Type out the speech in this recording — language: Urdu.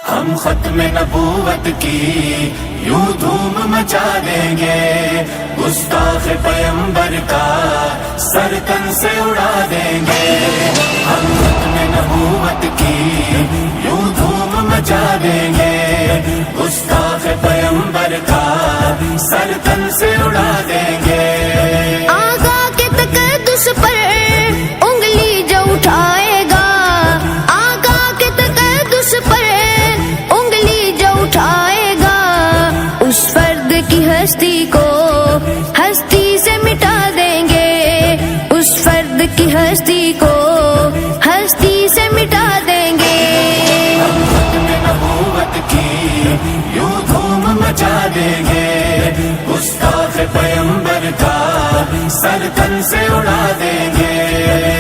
ہم ختم نبوت کی یوں دھوم مچا دیں گے، گستاخ پیمبر کا سر تن سے اڑا دیں گے۔ ہم ختم نبوت کی یوں دھوم مچا دیں گے، گستاخ پیمبر کا سر تن سے اڑا دیں گے۔ آقا کے تقدس پر انگلی جو اٹھائے گا، آقا کے تقدس پر انگلی جو اٹھائے گا، اس فرد کی ہستی کو ہستی سے مٹا دیں گے، اس فرد کی ہستی کو ہستی سے مٹا دیں گے۔ ہم ختم نبوت کی یوں دھوم مچا دیں گے، گستاخ پیمبر کا سر تن سے اڑا دیں گے۔